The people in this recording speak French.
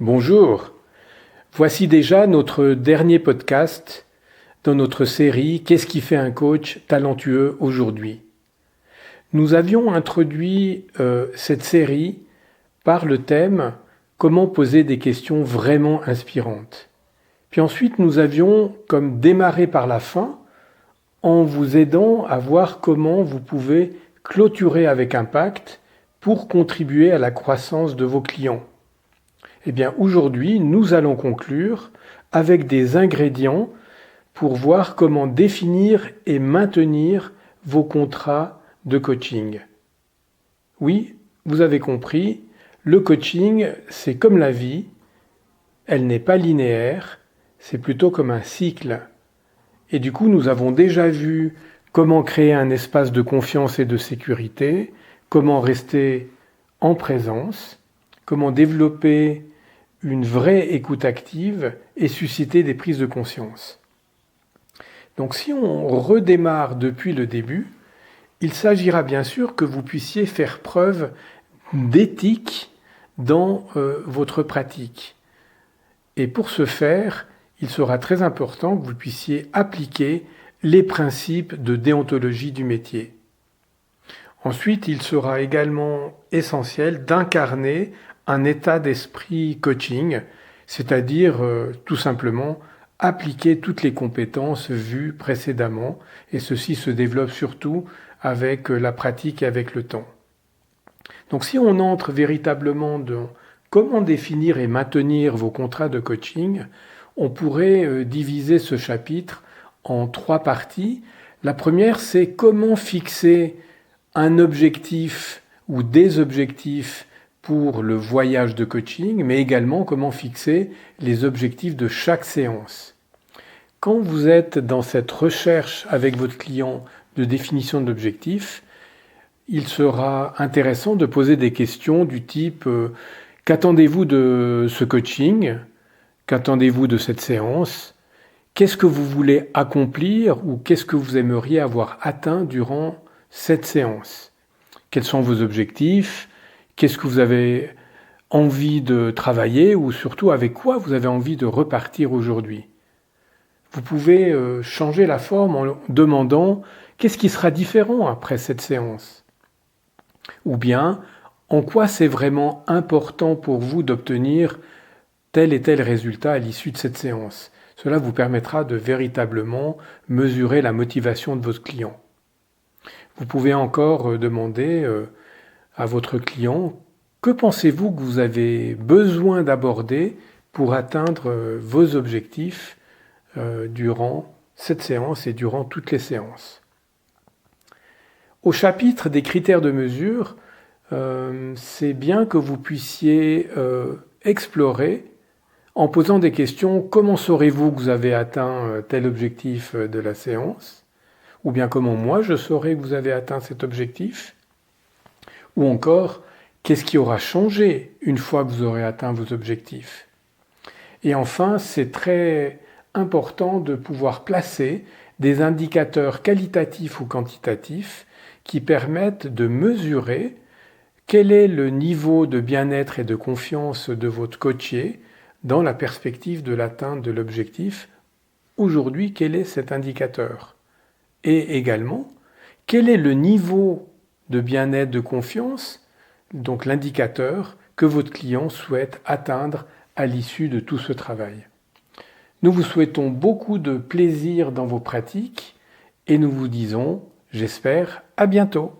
Bonjour, voici déjà notre dernier podcast dans notre série Qu'est-ce qui fait un coach talentueux aujourd'hui? Nous avions introduit cette série par le thème Comment poser des questions vraiment inspirantes. Puis ensuite nous avions comme démarré par la fin en vous aidant à voir comment vous pouvez clôturer avec impact pour contribuer à la croissance de vos clients. Eh bien, aujourd'hui, nous allons conclure avec des ingrédients pour voir comment définir et maintenir vos contrats de coaching. Oui, vous avez compris, le coaching, c'est comme la vie, elle n'est pas linéaire, c'est plutôt comme un cycle. Et du coup, nous avons déjà vu comment créer un espace de confiance et de sécurité, comment rester en présence, comment développer une vraie écoute active et susciter des prises de conscience. Donc si on redémarre depuis le début, il s'agira bien sûr que vous puissiez faire preuve d'éthique dans votre pratique. Et pour ce faire, il sera très important que vous puissiez appliquer les principes de déontologie du métier. Ensuite, il sera également essentiel d'incarner un état d'esprit coaching, c'est-à-dire tout simplement appliquer toutes les compétences vues précédemment, et ceci se développe surtout avec la pratique et avec le temps. Donc si on entre véritablement dans comment définir et maintenir vos contrats de coaching, on pourrait diviser ce chapitre en 3 parties. La première, c'est comment fixer un objectif ou des objectifs pour le voyage de coaching, mais également comment fixer les objectifs de chaque séance. Quand vous êtes dans cette recherche avec votre client de définition d'objectifs, il sera intéressant de poser des questions du type qu'attendez-vous de ce coaching? Qu'attendez-vous de cette séance? Qu'est-ce que vous voulez accomplir ou qu'est-ce que vous aimeriez avoir atteint durant cette séance? Quels sont vos objectifs? Qu'est-ce que vous avez envie de travailler ou surtout avec quoi vous avez envie de repartir aujourd'hui? Vous pouvez changer la forme en demandant qu'est-ce qui sera différent après cette séance? Ou bien en quoi c'est vraiment important pour vous d'obtenir tel et tel résultat à l'issue de cette séance? Cela vous permettra de véritablement mesurer la motivation de votre client. Vous pouvez encore demander à votre client que pensez-vous que vous avez besoin d'aborder pour atteindre vos objectifs durant cette séance et durant toutes les séances. Au chapitre des critères de mesure, c'est bien que vous puissiez explorer en posant des questions. Comment saurez-vous que vous avez atteint tel objectif de la séance? Ou bien comment moi je saurai que vous avez atteint cet objectif? Ou encore, qu'est-ce qui aura changé une fois que vous aurez atteint vos objectifs? Et enfin, c'est très important de pouvoir placer des indicateurs qualitatifs ou quantitatifs qui permettent de mesurer quel est le niveau de bien-être et de confiance de votre coaché dans la perspective de l'atteinte de l'objectif. Aujourd'hui, quel est cet indicateur? Et également, quel est le niveau de bien-être, de confiance, donc l'indicateur que votre client souhaite atteindre à l'issue de tout ce travail. Nous vous souhaitons beaucoup de plaisir dans vos pratiques et nous vous disons, j'espère, à bientôt.